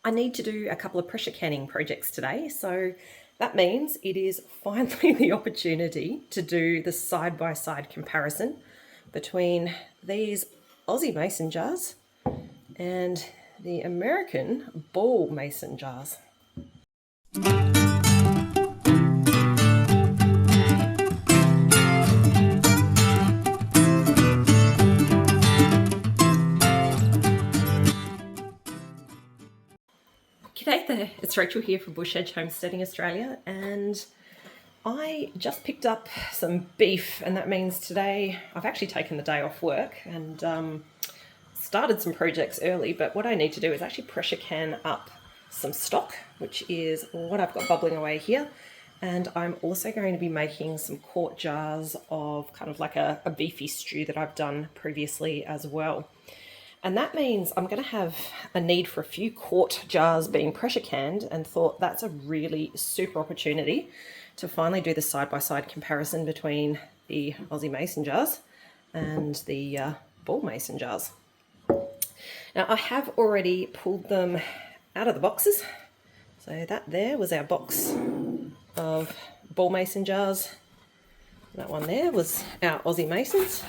I need to do a couple of pressure canning projects today, so that means it is finally the opportunity to do the side-by-side comparison between these Aussie Mason jars and the American ball mason jars. G'day there, it's Rachel here from Bush Edge Homesteading Australia, and I just picked up some beef, and that means today I've actually taken the day off work and started some projects early, but what I need to do is actually pressure can up some stock, which is what I've got bubbling away here. And I'm also going to be making some quart jars of kind of like a beefy stew that I've done previously as well. And that means I'm going to have a need for a few quart jars being pressure canned, and thought that's a really super opportunity to finally do the side-by-side comparison between the Aussie Mason jars and the ball mason jars. Now I have already pulled them out of the boxes. So that there was our box of ball mason jars. That one there was our Aussie Masons.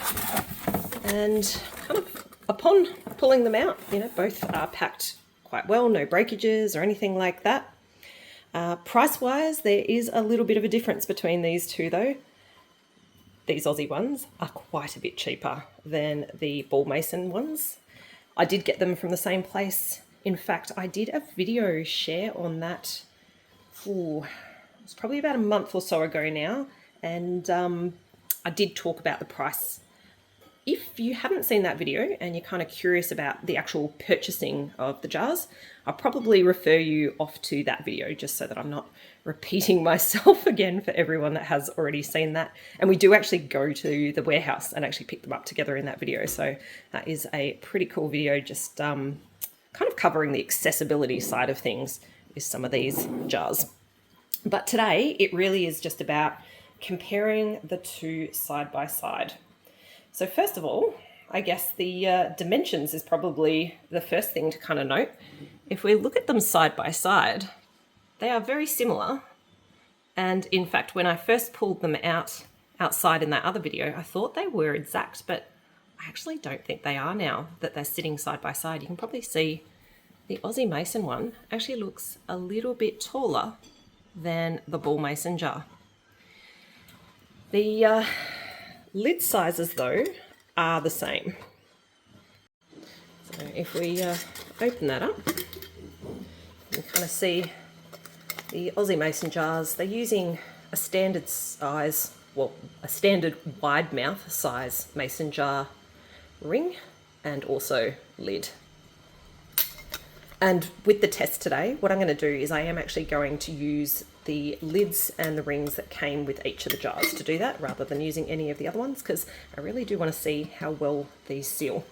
And kind of upon pulling them out, both are packed quite well, no breakages or anything like that. Price-wise, there is a little bit of a difference between these two though. These Aussie ones are quite a bit cheaper than the ball mason ones. I did get them from the same place. In fact, I did a video share on that, it's probably about a month or so ago now, and I did talk about the price. If you haven't seen that video and you're kind of curious about the actual purchasing of the jars, I'll probably refer you off to that video just so that I'm not repeating myself again for everyone that has already seen that. And we do actually go to the warehouse and actually pick them up together in that video. So that is a pretty cool video, just kind of covering the accessibility side of things with some of these jars. But today it really is just about comparing the two side by side. So first of all, I guess the dimensions is probably the first thing to kind of note. If we look at them side by side, they are very similar. And in fact, when I first pulled them outside in that other video, I thought they were exact, but I actually don't think they are now that they're sitting side by side. You can probably see the Aussie Mason one actually looks a little bit taller than the ball mason jar. The lid sizes though are the same. So if we open that up, you can kind of see the Aussie Mason jars. They're using a standard size, well, a standard wide mouth size mason jar ring and also lid. And with the test today, what I'm going to do is I am actually going to use the lids and the rings that came with each of the jars to do that, rather than using any of the other ones, because I really do want to see how well these seal.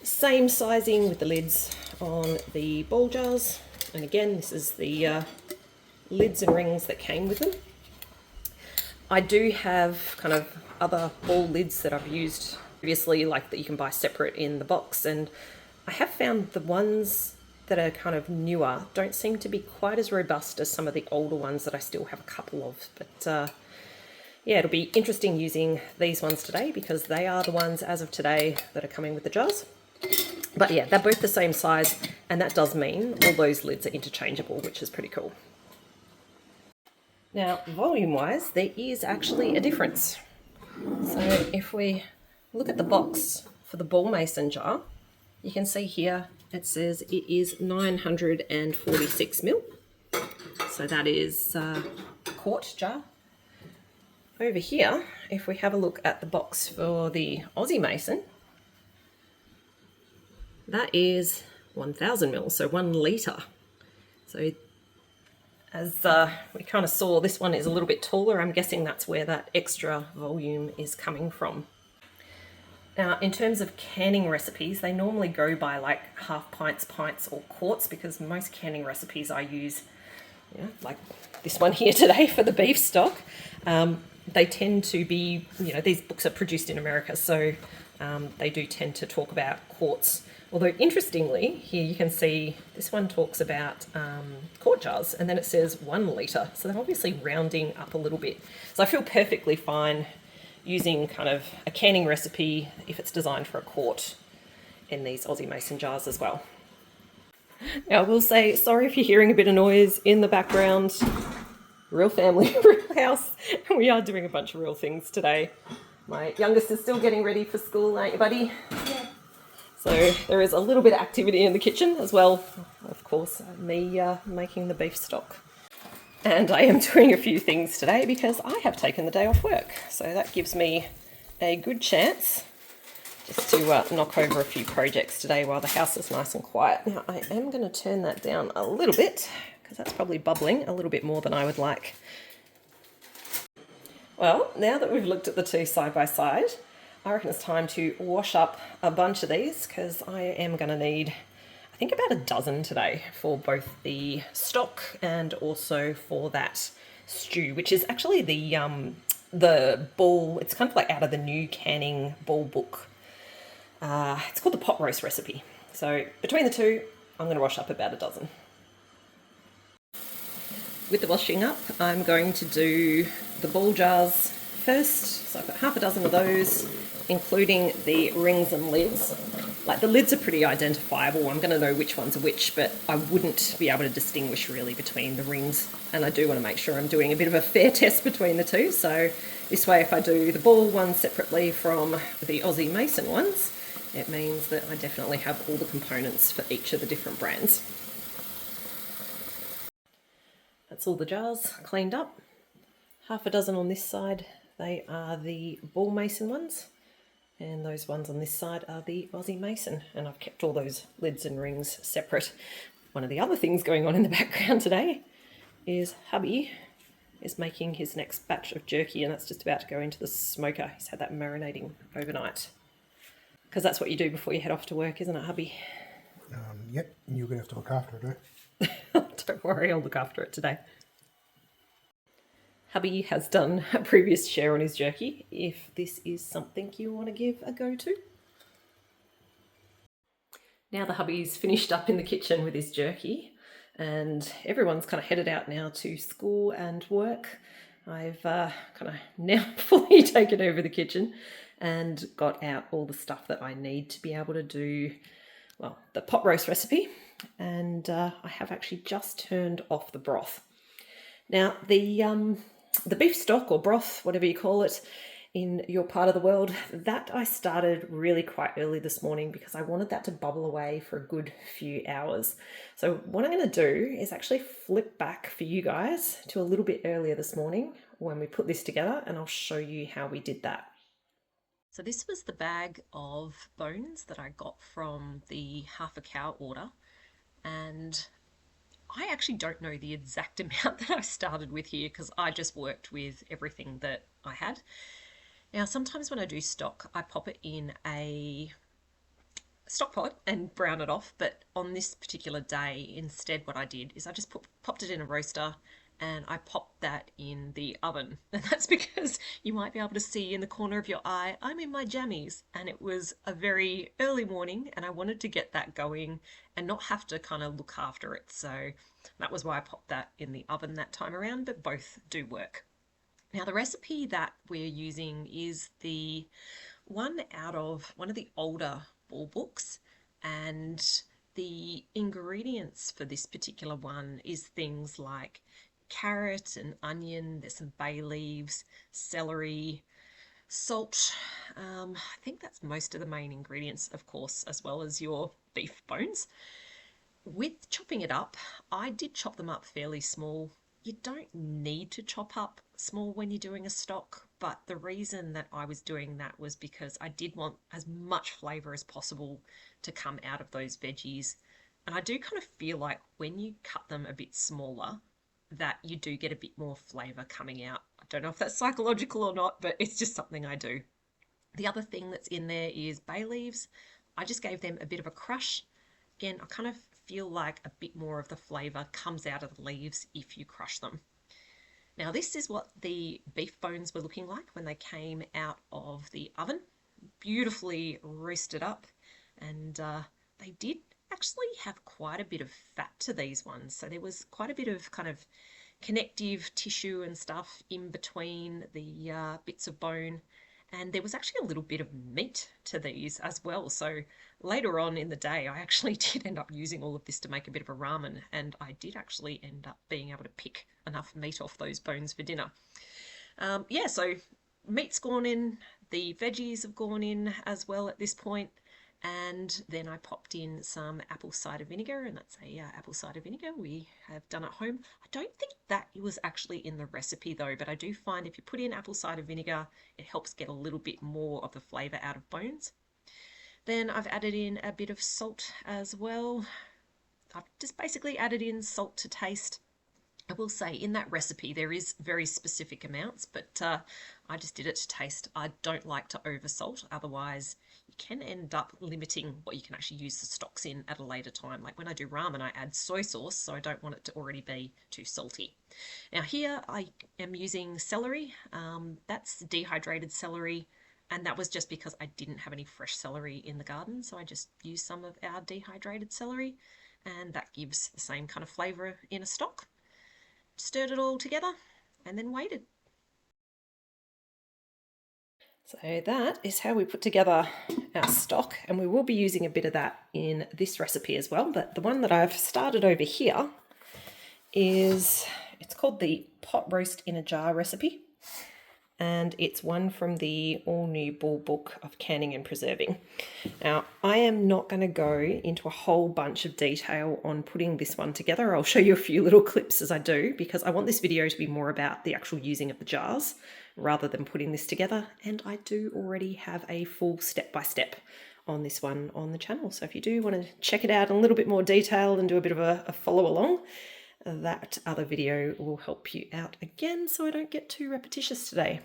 Same sizing with the lids on the ball jars. And again, this is the lids and rings that came with them. I do have kind of other ball lids that I've used previously, like that you can buy separate in the box, and I have found the ones that are kind of newer don't seem to be quite as robust as some of the older ones that I still have a couple of. But yeah, it'll be interesting using these ones today because they are the ones as of today that are coming with the jars. But yeah, they're both the same size, and that does mean all those lids are interchangeable, which is pretty cool. Now, volume-wise, there is actually a difference. So if we look at the box for the ball mason jar, you can see here it says it is 946 ml. So that is a quart jar. Over here, if we have a look at the box for the Aussie Mason, that is 1000 ml, so 1 litre. So as we kind of saw, this one is a little bit taller. I'm guessing that's where that extra volume is coming from. Now, in terms of canning recipes, they normally go by like half pints, or quarts, because most canning recipes I use, like this one here today for the beef stock, they tend to be, these books are produced in America, so they do tend to talk about quarts Although interestingly, here you can see this one talks about quart jars and then it says 1 litre. So they're obviously rounding up a little bit. So I feel perfectly fine using kind of a canning recipe if it's designed for a quart in these Aussie Mason jars as well. Now I will say, sorry if you're hearing a bit of noise in the background. Real family, real house. We are doing a bunch of real things today. My youngest is still getting ready for school, aren't you, buddy? Yeah. So there is a little bit of activity in the kitchen as well. Of course, me making the beef stock. And I am doing a few things today because I have taken the day off work. So that gives me a good chance just to knock over a few projects today while the house is nice and quiet. Now I am going to turn that down a little bit because that's probably bubbling a little bit more than I would like. Well, now that we've looked at the two side by side, I reckon it's time to wash up a bunch of these because I am going to need, I think, about a dozen today for both the stock and also for that stew, which is actually the ball. It's kind of like out of the new canning ball book. It's called the pot roast recipe. So between the two, I'm going to wash up about a dozen. With the washing up, I'm going to do the ball jars first. So I've got half a dozen of those, including the rings and lids. Like the lids are pretty identifiable. I'm going to know which ones are which, but I wouldn't be able to distinguish really between the rings. And I do want to make sure I'm doing a bit of a fair test between the two. So this way, if I do the ball ones separately from the Aussie Mason ones, it means that I definitely have all the components for each of the different brands. That's all the jars cleaned up. Half a dozen on this side, they are the ball mason ones. And those ones on this side are the Aussie Mason. And I've kept all those lids and rings separate. One of the other things going on in the background today is hubby is making his next batch of jerky, and that's just about to go into the smoker. He's had that marinating overnight. Because that's what you do before you head off to work, isn't it, hubby? Yep, you're going to have to look after it, eh? Don't worry, I'll look after it today. Hubby has done a previous share on his jerky, if this is something you want to give a go to. Now the hubby's finished up in the kitchen with his jerky and everyone's kind of headed out now to school and work. I've kind of now fully taken over the kitchen and got out all the stuff that I need to be able to do, well, the pot roast recipe. And I have actually just turned off the broth. Now the beef stock or broth, whatever you call it, in your part of the world, that I started really quite early this morning because I wanted that to bubble away for a good few hours. So what I'm going to do is actually flip back for you guys to a little bit earlier this morning when we put this together, and I'll show you how we did that. So this was the bag of bones that I got from the half a cow order, and I actually don't know the exact amount that I started with here because I just worked with everything that I had. Now, sometimes when I do stock, I pop it in a stock pot and brown it off. But on this particular day, instead what I did is I just popped it in a roaster and I popped that in the oven. And that's because you might be able to see in the corner of your eye, I'm in my jammies. And it was a very early morning and I wanted to get that going and not have to kind of look after it. So that was why I popped that in the oven that time around, but both do work. Now the recipe that we're using is the one out of one of the older ball books, and the ingredients for this particular one is things like carrot and onion, there's some bay leaves, celery, salt. I think that's most of the main ingredients, of course, as well as your beef bones. With chopping it up, I did chop them up fairly small. You don't need to chop up small when you're doing a stock, but the reason that I was doing that was because I did want as much flavour as possible to come out of those veggies. And I do kind of feel like when you cut them a bit smaller, that you do get a bit more flavour coming out. I don't know if that's psychological or not, but it's just something I do. The other thing that's in there is bay leaves. I just gave them a bit of a crush. Again, I kind of feel like a bit more of the flavour comes out of the leaves if you crush them. Now this is what the beef bones were looking like when they came out of the oven. Beautifully roasted up, and they did actually have quite a bit of fat to these ones. So there was quite a bit of kind of connective tissue and stuff in between the bits of bone. And there was actually a little bit of meat to these as well. So later on in the day, I actually did end up using all of this to make a bit of a ramen. And I did actually end up being able to pick enough meat off those bones for dinner. Yeah, so meat's gone in, the veggies have gone in as well at this point, and then I popped in some apple cider vinegar, and that's a apple cider vinegar we have done at home. I don't think that was actually in the recipe though, but I do find if you put in apple cider vinegar, it helps get a little bit more of the flavour out of bones. Then I've added in a bit of salt as well. I've just basically added in salt to taste. I will say in that recipe there is very specific amounts, but I just did it to taste. I don't like to oversalt, otherwise you can end up limiting what you can actually use the stocks in at a later time. Like when I do ramen, I add soy sauce, so I don't want it to already be too salty. Now here I am using celery. That's dehydrated celery, and that was just because I didn't have any fresh celery in the garden, so I just used some of our dehydrated celery, and that gives the same kind of flavour in a stock. Stirred it all together and then waited. So that is how we put together our stock, and we will be using a bit of that in this recipe as well. But the one that I've started over here it's called the pot roast in a jar recipe, and it's one from the all new Bull book of canning and preserving. Now, I am not going to go into a whole bunch of detail on putting this one together. I'll show you a few little clips as I do, because I want this video to be more about the actual using of the jars rather than putting this together. And I do already have a full step-by-step on this one on the channel. So if you do want to check it out in a little bit more detail and do a bit of a follow along, that other video will help you out again, so I don't get too repetitious today.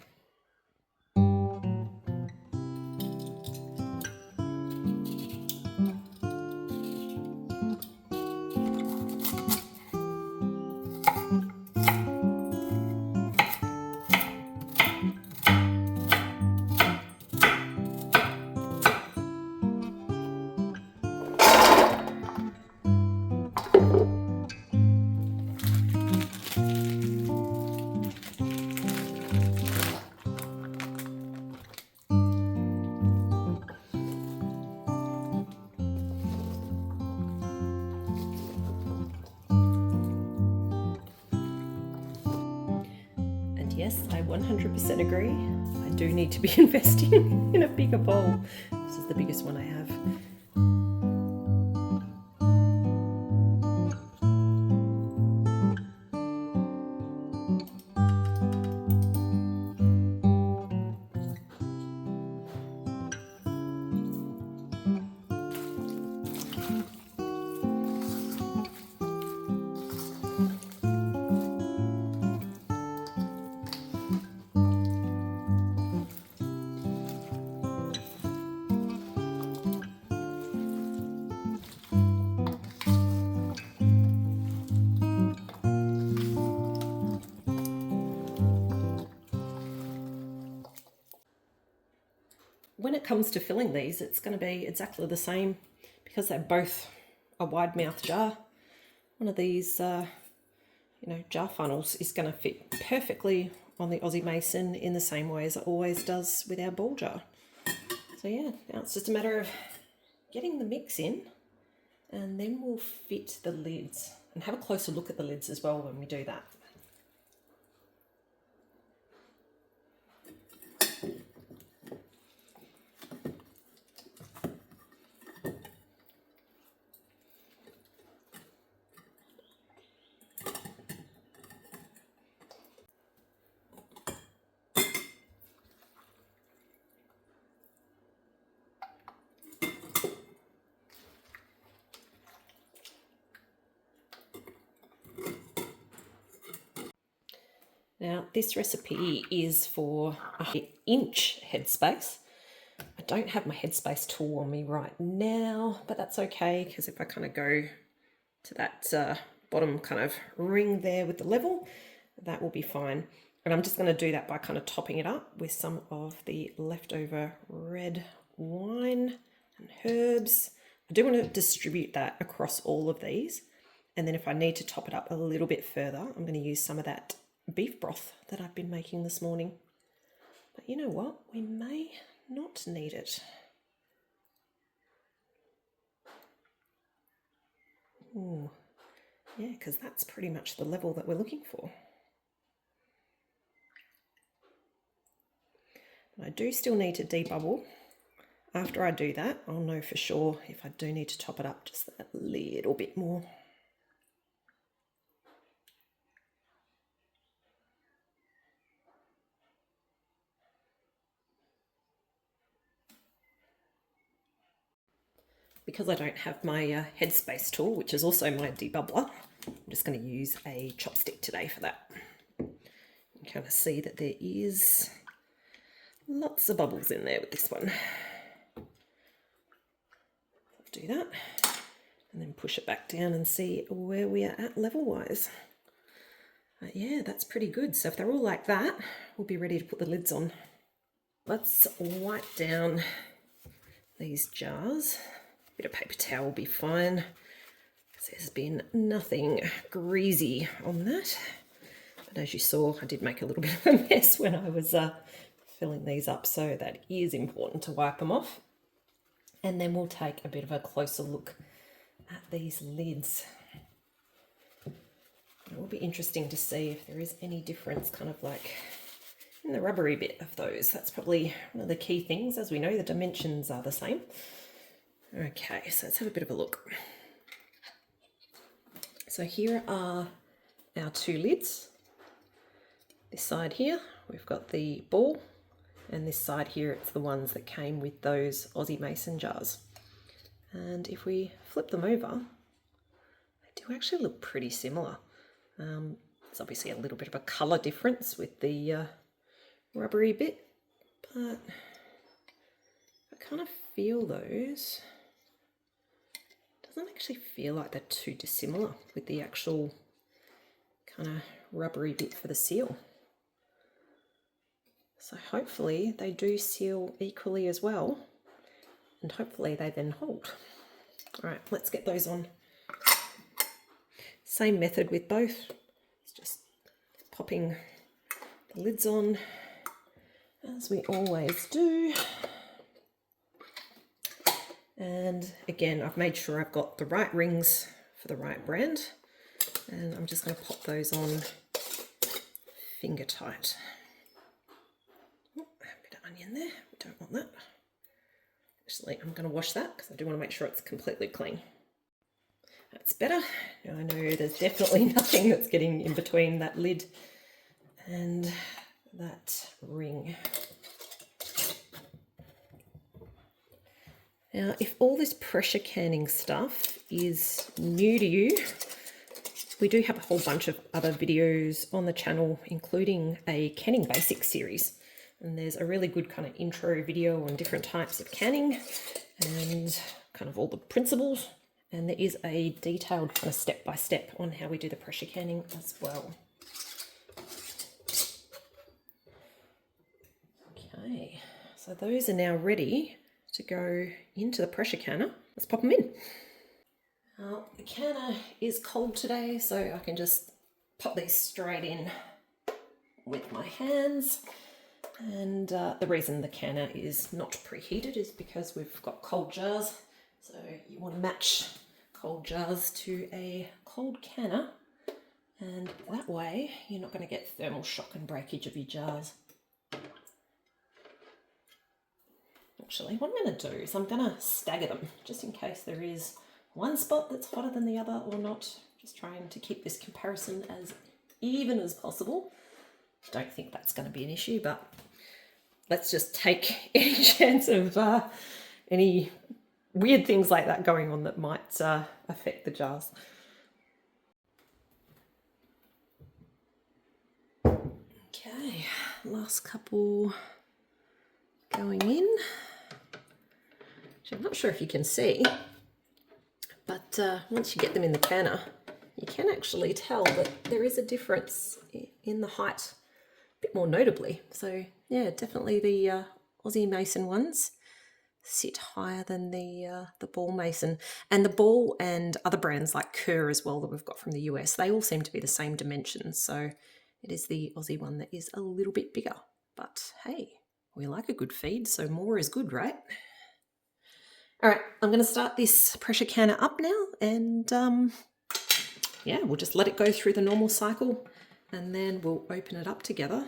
Yes, I 100% agree. I do need to be investing in a bigger bowl. This is the biggest one I have. When it comes to filling these, it's going to be exactly the same, because they're both a wide mouth jar. One of these jar funnels is going to fit perfectly on the Aussie Mason in the same way as it always does with our ball jar. So yeah, now it's just a matter of getting the mix in, and then we'll fit the lids and have a closer look at the lids as well when we do that. Now, this recipe is for an inch headspace. I don't have my headspace tool on me right now, but that's okay, because if I kind of go to that bottom kind of ring there with the level, that will be fine. And I'm just going to do that by kind of topping it up with some of the leftover red wine and herbs I do want to distribute that across all of these. And then if I need to top it up a little bit further, I'm going to use some of that beef broth that I've been making this morning. But you know what? We may not need it. Ooh, yeah, because that's pretty much the level that we're looking for. I do still need to debubble. After I do that, I'll know for sure if I do need to top it up just a little bit more. Because I don't have my headspace tool, which is also my debubbler, I'm just going to use a chopstick today for that. You kind of see that there is lots of bubbles in there with this one. I'll do that and then push it back down and see where we are at level-wise. Yeah, that's pretty good. So if they're all like that, we'll be ready to put the lids on. Let's wipe down these jars. A bit of paper towel will be fine. There's been nothing greasy on that. But as you saw, I did make a little bit of a mess when I was filling these up, so that is important to wipe them off. And then we'll take a bit of a closer look at these lids. It will be interesting to see if there is any difference kind of like in the rubbery bit of those. That's probably one of the key things. As we know, the dimensions are the same. Okay, so let's have a bit of a look. So here are our two lids. This side here, we've got the ball, and this side here, it's the ones that came with those Aussie Mason jars. And if we flip them over, they do actually look pretty similar. There's obviously a little bit of a colour difference with the rubbery bit, but I kind of feel those. Doesn't actually feel like they're too dissimilar with the actual kind of rubbery bit for the seal. So hopefully they do seal equally as well, and hopefully they then hold. All right, let's get those on. Same method with both. It's just popping the lids on as we always do. And again, I've made sure I've got the right rings for the right brand, and I'm just going to pop those on finger tight. Oh, a bit of onion there, we don't want that. Actually, I'm going to wash that because I do want to make sure it's completely clean. That's better. Now I know there's definitely nothing that's getting in between that lid and that ring. Now, if all this pressure canning stuff is new to you, we do have a whole bunch of other videos on the channel, including a canning basics series. And there's a really good kind of intro video on different types of canning and kind of all the principles. And there is a detailed kind of step-by-step on how we do the pressure canning as well. Okay, so those are now ready to go into the pressure canner. Let's pop them in. The canner is cold today, so I can just pop these straight in with my hands. And the reason the canner is not preheated is because we've got cold jars. So you want to match cold jars to a cold canner, and that way you're not going to get thermal shock and breakage of your jars. Actually, what I'm going to do is I'm going to stagger them just in case there is one spot that's hotter than the other or not. Just trying to keep this comparison as even as possible. Don't think that's going to be an issue, but let's just take any chance of any weird things like that going on that might affect the jars. Okay, last couple going in. I'm not sure if you can see, but once you get them in the canner, you can actually tell that there is a difference in the height, a bit more notably. So yeah, definitely the Aussie Mason ones sit higher than the ball mason. And the ball and other brands like Kerr as well that we've got from the US, they all seem to be the same dimensions. So it is the Aussie one that is a little bit bigger. But hey, we like a good feed, so more is good, right? All right, I'm going to start this pressure canner up now, and yeah, we'll just let it go through the normal cycle, and then we'll open it up together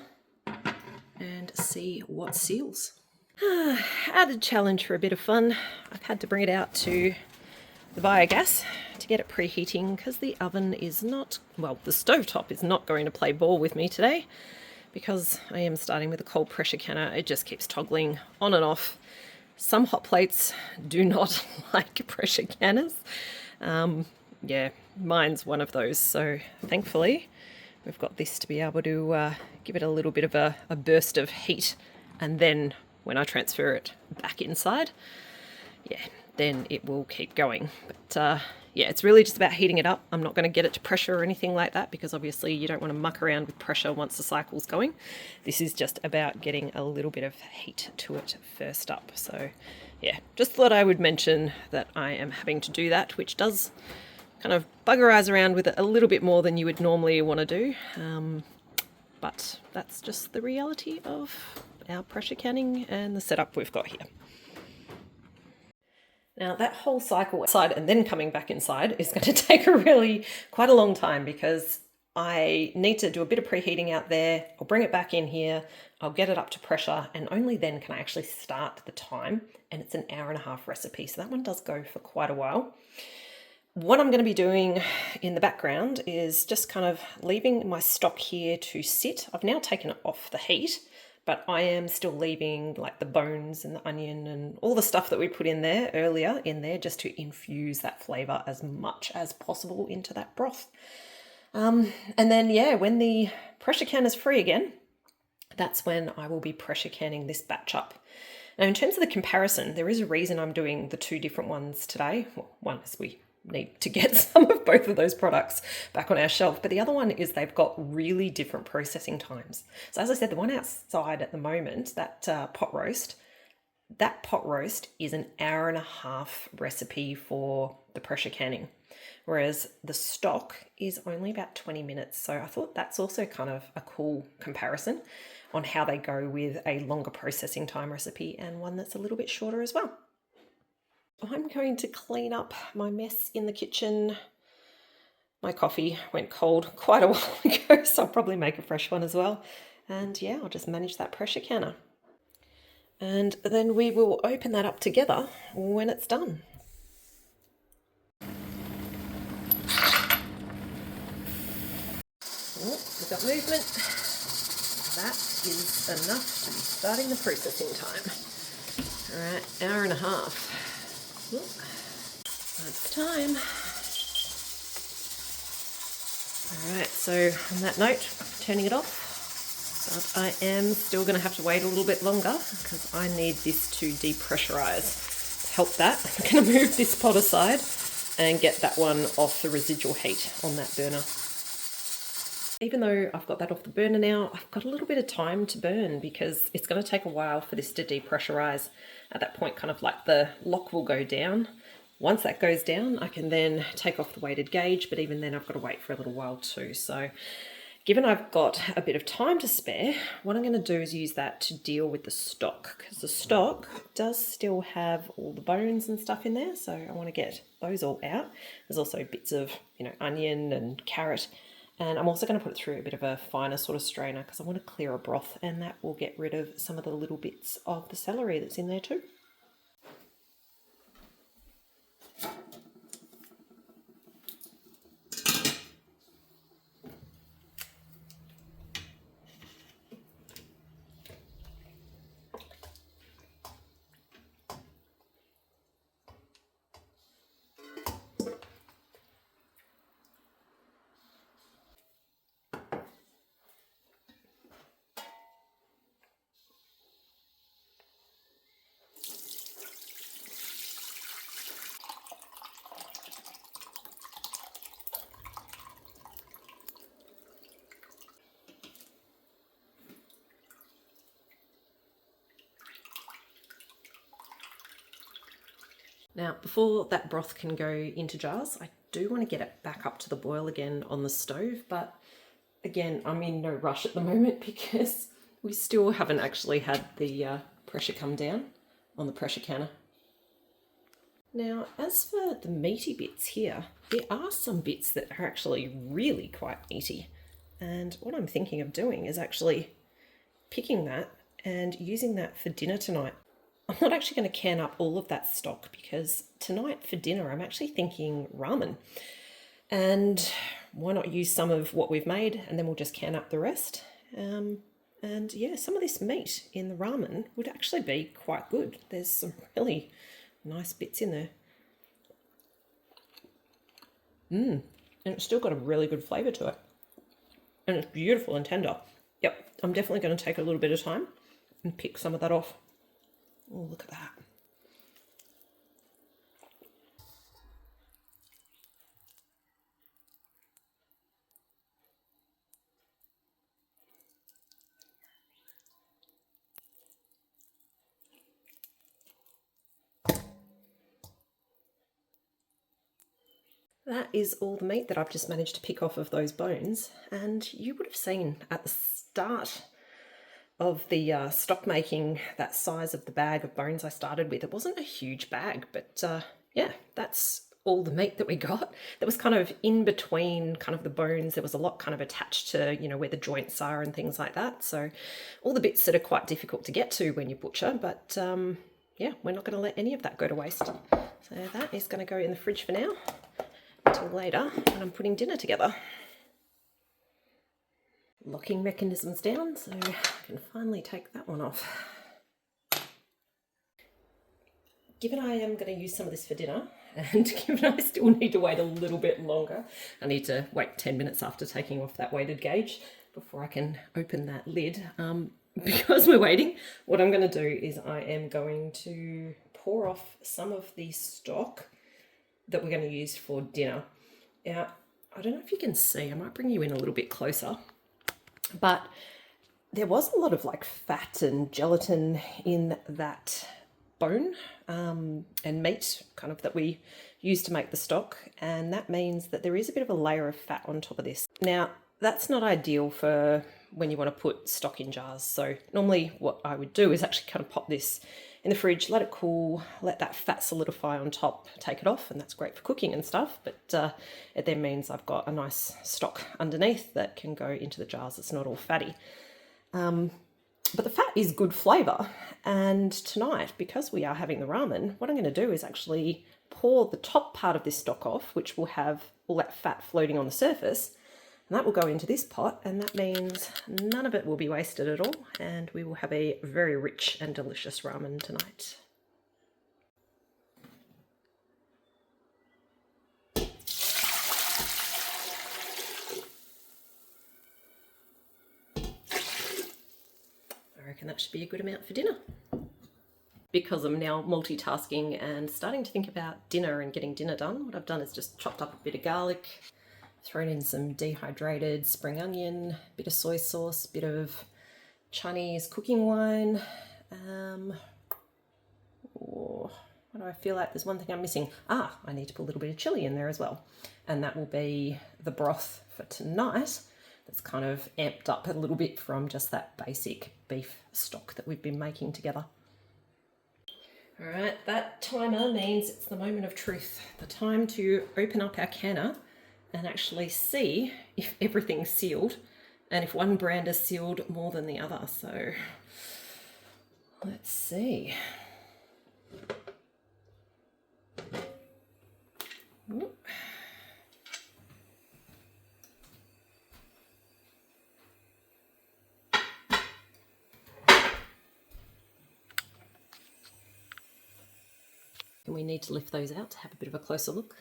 and see what seals. Added challenge for a bit of fun. I've had to bring it out to the biogas to get it preheating because the oven is not, well, the stovetop is not going to play ball with me today because I am starting with a cold pressure canner. It just keeps toggling on and off. Some hot plates do not like pressure canners. Yeah, mine's one of those. So thankfully, we've got this to be able to give it a little bit of a burst of heat. And then when I transfer it back inside, yeah, then it will keep going. But yeah, it's really just about heating it up. I'm not going to get it to pressure or anything like that because obviously you don't want to muck around with pressure once the cycle's going. This is just about getting a little bit of heat to it first up. So yeah, just thought I would mention that I am having to do that, which does kind of buggerize around with it a little bit more than you would normally want to do. But that's just the reality of our pressure canning and the setup we've got here. Now that whole cycle outside and then coming back inside is going to take quite a long time because I need to do a bit of preheating out there. I'll bring it back in here. I'll get it up to pressure and only then can I actually start the time. And it's an 1.5 hour recipe. So that one does go for quite a while. What I'm going to be doing in the background is just kind of leaving my stock here to sit. I've now taken it off the heat, but I am still leaving like the bones and the onion and all the stuff that we put in there earlier in there just to infuse that flavour as much as possible into that broth. And then, yeah, when the pressure can is free again, that's when I will be pressure canning this batch up. Now, in terms of the comparison, there is a reason I'm doing the two different ones today. Well, one is we need to get some of both of those products back on our shelf, but the other one is they've got really different processing times. So as I said, the one outside at the moment, that pot roast is an 1.5 hour recipe for the pressure canning, whereas the stock is only about 20 minutes. So I thought that's also kind of a cool comparison on how they go with a longer processing time recipe and one that's a little bit shorter as well. I'm going to clean up my mess in the kitchen. My coffee went cold quite a while ago, so I'll probably make a fresh one as well. And yeah, I'll just manage that pressure canner. And then we will open that up together when it's done. Oh, we've got movement. That is enough to be starting the processing time. All right, 1.5 hours. That's time. All right, so on that note, turning it off. But I am still going to have to wait a little bit longer because I need this to depressurize. To help that, I'm going to move this pot aside and get that one off the residual heat on that burner. Even though I've got that off the burner now, I've got a little bit of time to burn because it's going to take a while for this to depressurize. At that point, kind of like the lock will go down. Once that goes down, I can then take off the weighted gauge, but even then I've got to wait for a little while too. So given I've got a bit of time to spare, what I'm going to do is use that to deal with the stock because the stock does still have all the bones and stuff in there. So I want to get those all out. There's also bits of, onion and carrot. And I'm also going to put it through a bit of a finer sort of strainer because I want to clear a broth and that will get rid of some of the little bits of the celery that's in there too. Now, before that broth can go into jars, I do want to get it back up to the boil again on the stove, but again, I'm in no rush at the moment because we still haven't actually had the pressure come down on the pressure canner. Now, as for the meaty bits here, there are some bits that are actually really quite meaty. And what I'm thinking of doing is actually picking that and using that for dinner tonight. I'm not actually going to can up all of that stock because tonight for dinner I'm actually thinking ramen. And why not use some of what we've made and then we'll just can up the rest. And yeah, some of this meat in the ramen would actually be quite good. There's some really nice bits in there. And it's still got a really good flavour to it. And it's beautiful and tender. Yep, I'm definitely going to take a little bit of time and pick some of that off. Oh, look at that. That is all the meat that I've just managed to pick off of those bones, and you would have seen at the start of the stock making that size of the bag of bones I started with. It wasn't a huge bag, but yeah, that's all the meat that we got. That was kind of in between kind of the bones. There was a lot kind of attached to, you know, where the joints are and things like that. So all the bits that are quite difficult to get to when you butcher, but yeah, we're not going to let any of that go to waste. So that is going to go in the fridge for now until later when I'm putting dinner together. Locking mechanism's down, so I can finally take that one off. Given I am going to use some of this for dinner, and given I still need to wait a little bit longer, I need to wait 10 minutes after taking off that weighted gauge before I can open that lid. Because we're waiting, what I'm going to do is I am going to pour off some of the stock that we're going to use for dinner. Now, I don't know if you can see, I might bring you in a little bit closer, but there was a lot of like fat and gelatin in that bone and meat kind of that we use to make the stock, and that means that there is a bit of a layer of fat on top of this. Now, that's not ideal for when you want to put stock in jars. So normally what I would do is actually kind of pop this in the fridge, let it cool, let that fat solidify on top, take it off, and that's great for cooking and stuff. But it then means I've got a nice stock underneath that can go into the jars. It's not all fatty. But the fat is good flavour. And tonight, because we are having the ramen, what I'm going to do is actually pour the top part of this stock off, which will have all that fat floating on the surface. And that will go into this pot, and that means none of it will be wasted at all, and we will have a very rich and delicious ramen tonight. I reckon that should be a good amount for dinner. Because I'm now multitasking and starting to think about dinner and getting dinner done, what I've done is just chopped up a bit of garlic, thrown in some dehydrated spring onion, bit of soy sauce, bit of Chinese cooking wine. What do I feel like? There's one thing I'm missing. I need to put a little bit of chili in there as well. And that will be the broth for tonight. That's kind of amped up a little bit from just that basic beef stock that we've been making together. All right, that timer means it's the moment of truth. The time to open up our canner and actually see if everything's sealed and if one brand is sealed more than the other. So let's see. Ooh. And we need to lift those out to have a bit of a closer look.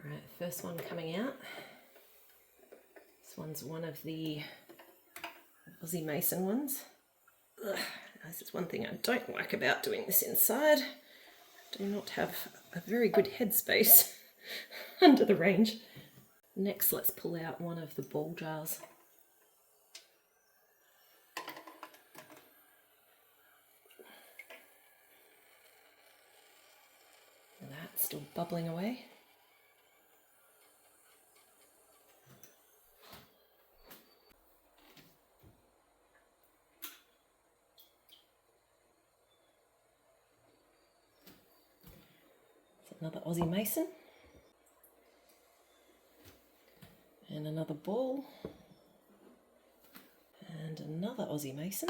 All right, first one coming out. This one's one of the Aussie Mason ones. Ugh, this is one thing I don't like about doing this inside. I do not have a very good headspace under the range. Next, let's pull out one of the ball jars. That's still bubbling away. Another Aussie Mason. And another ball. And another Aussie Mason.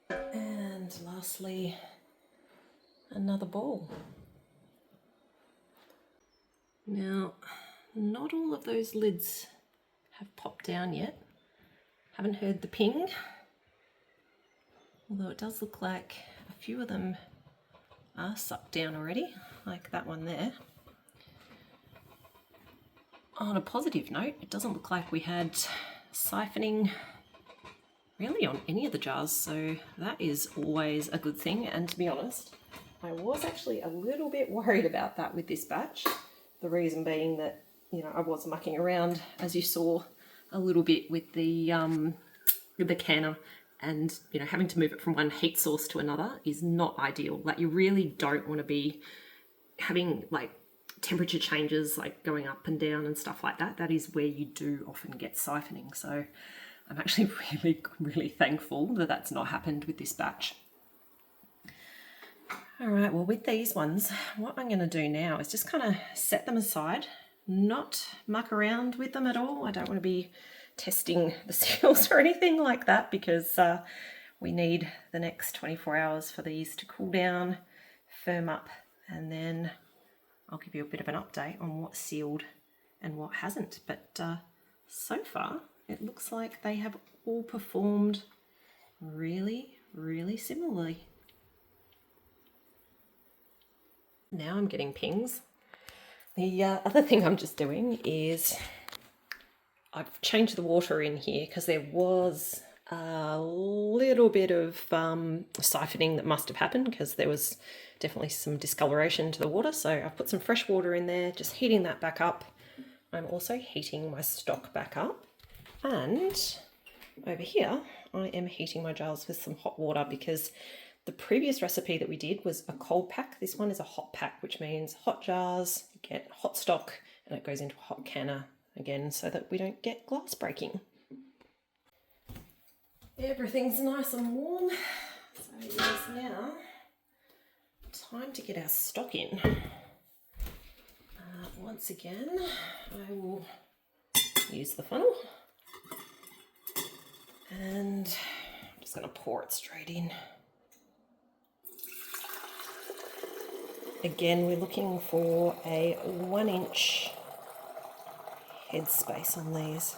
And lastly, another ball. Now, not all of those lids have popped down yet. Haven't heard the ping, although it does look like a few of them are sucked down already, like that one there. On a positive note, it doesn't look like we had siphoning really on any of the jars, so that is always a good thing. And to be honest, I was actually a little bit worried about that with this batch. The reason being that, you know, I was mucking around, as you saw, a little bit with the canner, and, you know, having to move it from one heat source to another is not ideal. Like, you really don't want to be having like temperature changes, like going up and down and stuff like that. That is where you do often get siphoning. So I'm actually really thankful that that's not happened with this batch. All right, well, with these ones, what I'm going to do now is just kind of set them aside, not muck around with them at all. I don't want to be testing the seals or anything like that, because we need the next 24 hours for these to cool down, firm up, and then I'll give you a bit of an update on what's sealed and what hasn't. But so far, it looks like they have all performed really similarly. Now I'm getting pings. The other thing I'm just doing is I've changed the water in here because there was a little bit of siphoning that must have happened, because there was definitely some discoloration to the water. So I've put some fresh water in there, just heating that back up. I'm also heating my stock back up. And over here, I am heating my jars with some hot water, because the previous recipe that we did was a cold pack. This one is a hot pack, which means hot jars, you get hot stock, and it goes into a hot canner again, so that we don't get glass breaking. Everything's nice and warm, so it is now time to get our stock in. Once again, I will use the funnel, and I'm just going to pour it straight in. Again, we're looking for a 1 inch head space on these.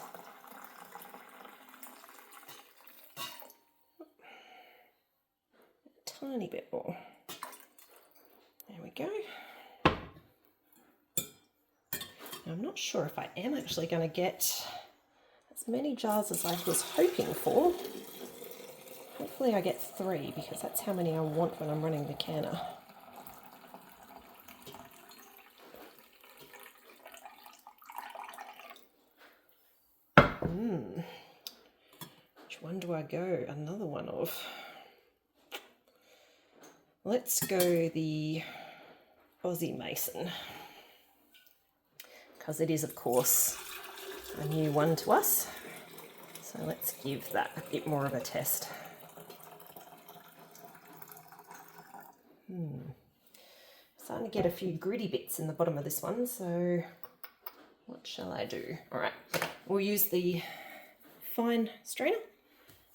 A tiny bit more. There we go. Now, I'm not sure if I am actually going to get as many jars as I was hoping for. Hopefully I get 3, because that's how many I want when I'm running the canner. Which one do I go? Another one of. Let's go the Aussie Mason, because it is, of course, a new one to us. So let's give that a bit more of a test. Starting to get a few gritty bits in the bottom of this one, so what shall I do? All right, we'll use the fine strainer.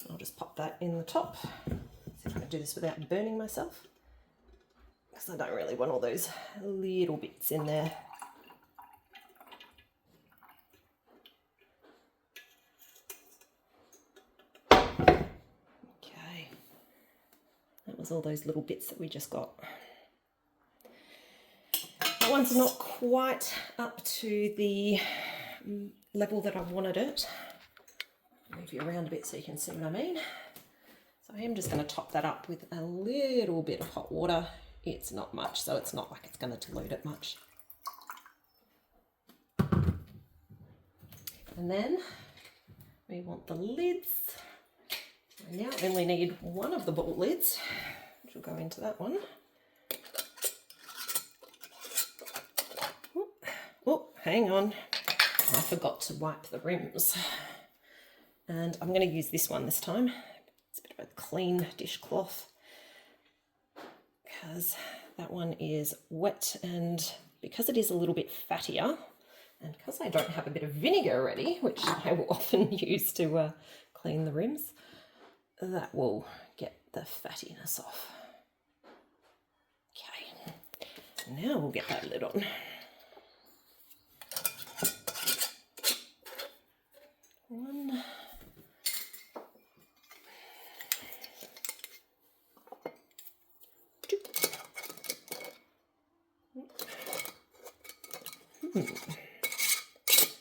I'll just pop that in the top. See if I can do this without burning myself, because I don't really want all those little bits in there. Okay, that was all those little bits that we just got. That one's not quite up to the level that I wanted it. Move you around a bit so you can see what I mean. So I am just going to top that up with a little bit of hot water. It's not much, so it's not like it's going to dilute it much. And then we want the lids. I now only need one of the ball lids, which will go into that one. Oh, hang on. I forgot to wipe the rims. And I'm going to use this one this time. It's a bit of a clean dishcloth because that one is wet, and because it is a little bit fattier, and because I don't have a bit of vinegar ready, which I will often use to clean the rims, that will get the fattiness off. Okay, now we'll get that lid on. One. Two.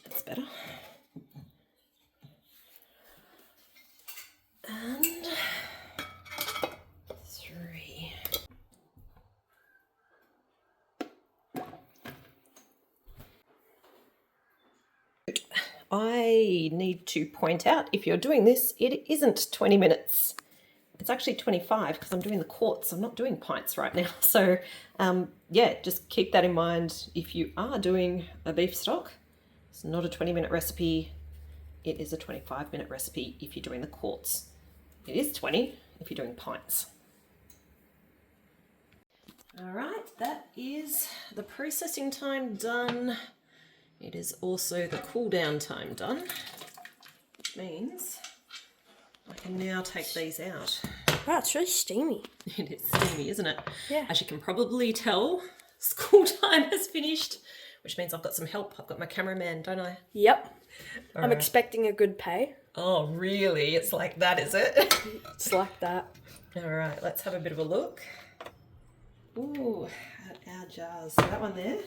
That's better. And 3. I need to point out, if you're doing this, it isn't 20 minutes. It's actually 25 because I'm doing the quarts. I'm not doing pints right now. So yeah, just keep that in mind. If you are doing a beef stock, it's not a 20-minute recipe. It is a 25-minute recipe if you're doing the quarts. It is 20 if you're doing pints. All right, that is the processing time done. It is also the cool down time done, which means I can now take these out. Wow, it's really steamy. It is steamy, isn't it? Yeah. As you can probably tell, school time has finished, which means I've got some help. I've got my cameraman, don't I? Yep. All I'm right. expecting a good pay. Oh, really? It's like that, is it? It's like that. All right, let's have a bit of a look. Ooh, at our jars. So that one there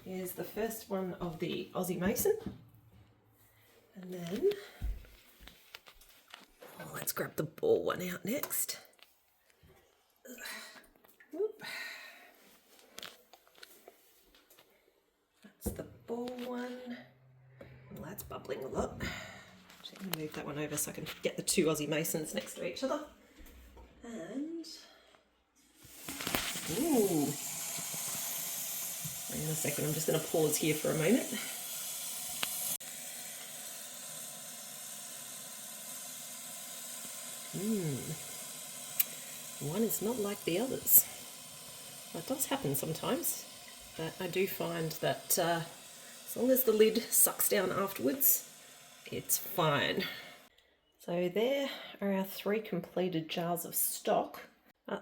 is the first one of the Aussie Mason. And then, oh, let's grab the ball one out next. Whoop. That's the ball one. Well, that's bubbling a lot. Actually, I'm going to move that one over so I can get the 2 Aussie Masons next to each other. And, ooh. Hang on a second, I'm just going to pause here for a moment. One is not like the others. That does happen sometimes, but I do find that as long as the lid sucks down afterwards, it's fine. So there are our 3 completed jars of stock.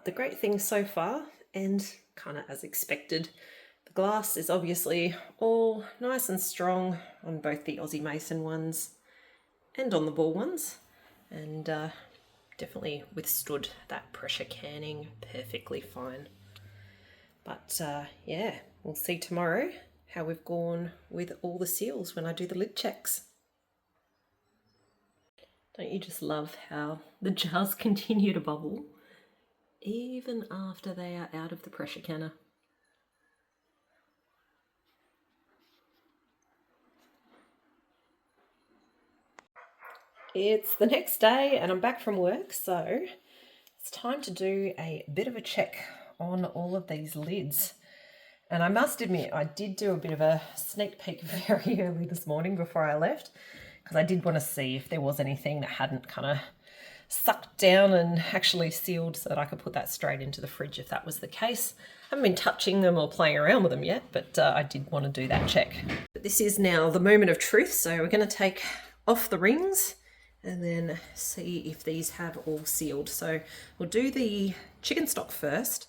The great thing so far, and kind of as expected, the glass is obviously all nice and strong on both the Aussie Mason ones and on the ball ones, and definitely withstood that pressure canning perfectly fine. But yeah, we'll see tomorrow how we've gone with all the seals when I do the lid checks. Don't you just love how the jars continue to bubble even after they are out of the pressure canner? It's the next day and I'm back from work, so it's time to do a bit of a check on all of these lids. And I must admit, I did do a bit of a sneak peek very early this morning before I left, because I did want to see if there was anything that hadn't kind of sucked down and actually sealed so that I could put that straight into the fridge if that was the case. I haven't been touching them or playing around with them yet, but I did want to do that check. But this is now the moment of truth, so we're going to take off the rings and then see if these have all sealed. So we'll do the chicken stock first.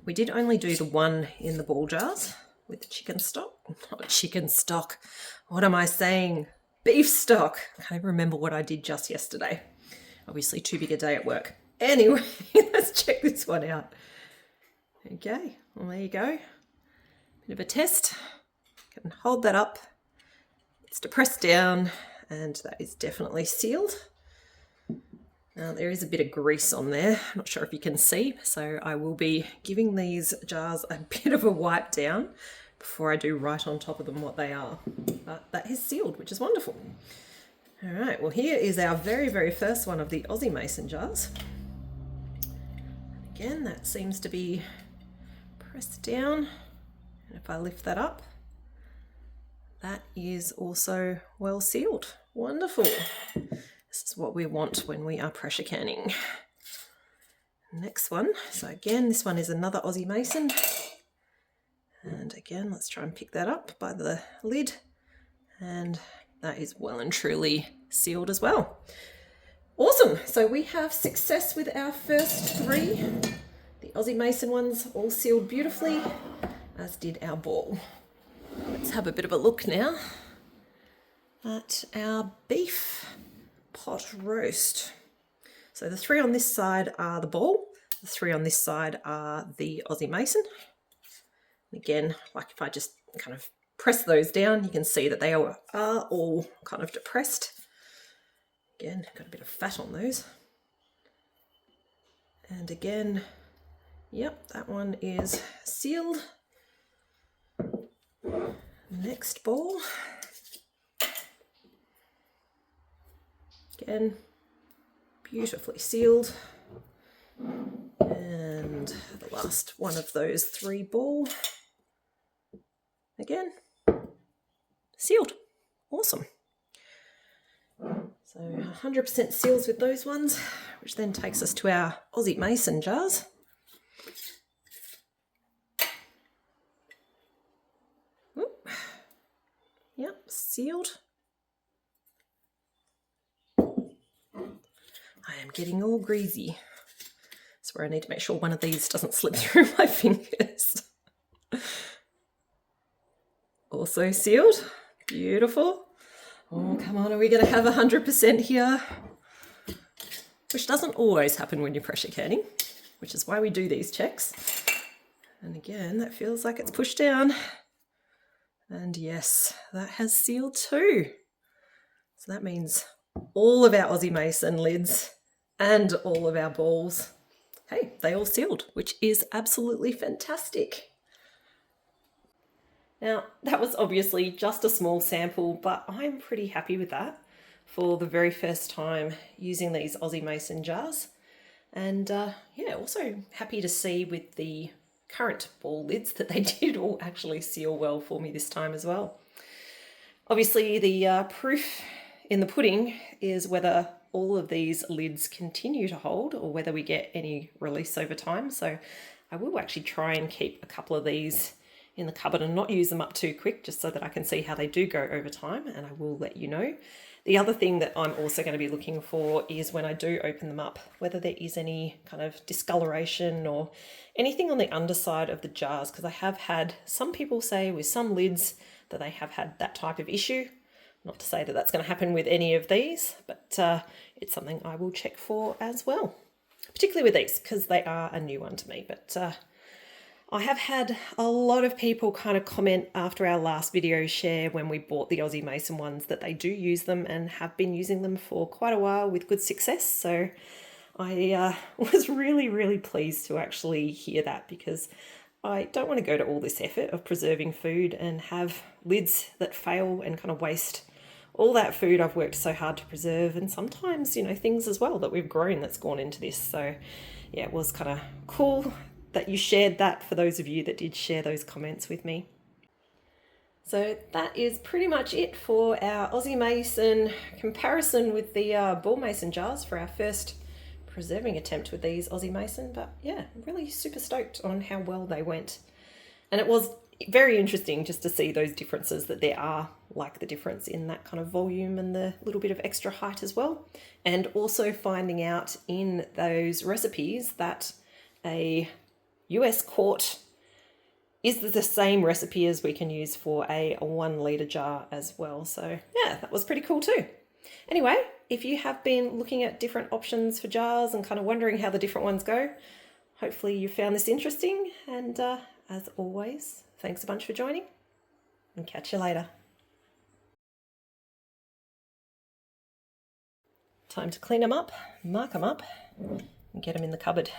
We did only do the one in the ball jars with the chicken stock. Not chicken stock. What am I saying? Beef stock. I can't even remember what I did just yesterday. Obviously too big a day at work. Anyway, let's check this one out. Okay, well there you go. Bit of a test. Can hold that up. It's depressed down and that is definitely sealed. Now there is a bit of grease on there. I'm not sure if you can see, so I will be giving these jars a bit of a wipe down before I do right on top of them what they are. But that is sealed, which is wonderful. All right, well here is our very, very first one of the Aussie Mason jars. again, that seems to be pressed down. And if I lift that up, that is also well sealed. Wonderful. This is what we want when we are pressure canning. Next one. So again, this one is another Aussie Mason. And again, let's try and pick that up by the lid. And that is well and truly sealed as well. Awesome. So we have success with our first 3. The Aussie Mason ones all sealed beautifully, as did our ball. Let's have a bit of a look now at our beef pot roast. So the 3 on this side are the ball, the 3 on this side are the Aussie Mason. Again, like if I just kind of press those down, you can see that they are all kind of depressed. Again, got a bit of fat on those. And again, yep, that one is sealed. Next ball. Again, beautifully sealed. And the last one of those 3 ball. Again, sealed. Awesome. So 100% seals with those ones, which then takes us to our Aussie Mason jars. Oop. Yep, sealed. I am getting all greasy. That's where I need to make sure one of these doesn't slip through my fingers. Also sealed. Beautiful. Oh, come on, are we going to have 100% here? Which doesn't always happen when you're pressure canning, which is why we do these checks. And again, that feels like it's pushed down. And yes, that has sealed too. So that means all of our Aussie Mason lids and all of our balls, hey, they all sealed, which is absolutely fantastic. Now, that was obviously just a small sample, but I'm pretty happy with that for the very first time using these Aussie Mason jars. And yeah, also happy to see with the current ball lids that they did all actually seal well for me this time as well. Obviously, the proof in the pudding is whether all of these lids continue to hold or whether we get any release over time. So I will actually try and keep a couple of these in the cupboard and not use them up too quick, just so that I can see how they do go over time, and I will let you know. The other thing that I'm also going to be looking for is when I do open them up, whether there is any kind of discoloration or anything on the underside of the jars, because I have had some people say with some lids that they have had that type of issue. Not to say that that's going to happen with any of these, but it's something I will check for as well, particularly with these because they are a new one to me. But I have had a lot of people kind of comment after our last video share when we bought the Aussie Mason ones that they do use them and have been using them for quite a while with good success. So I was really pleased to actually hear that, because I don't want to go to all this effort of preserving food and have lids that fail and kind of waste all that food I've worked so hard to preserve, and sometimes, you know, things as well that we've grown that's gone into this. So yeah, it was kind of cool that you shared that, for those of you that did share those comments with me. So that is pretty much it for our Aussie Mason comparison with the ball mason jars for our first preserving attempt with these Aussie Mason. But yeah, really super stoked on how well they went. And it was very interesting just to see those differences, that there are like the difference in that kind of volume and the little bit of extra height as well. And also finding out in those recipes that a US quart is the same recipe as we can use for a 1 litre jar as well. So yeah, that was pretty cool too. Anyway, if you have been looking at different options for jars and kind of wondering how the different ones go, hopefully you found this interesting. And as always, thanks a bunch for joining, and catch you later. Time to clean them up, mark them up, and get them in the cupboard.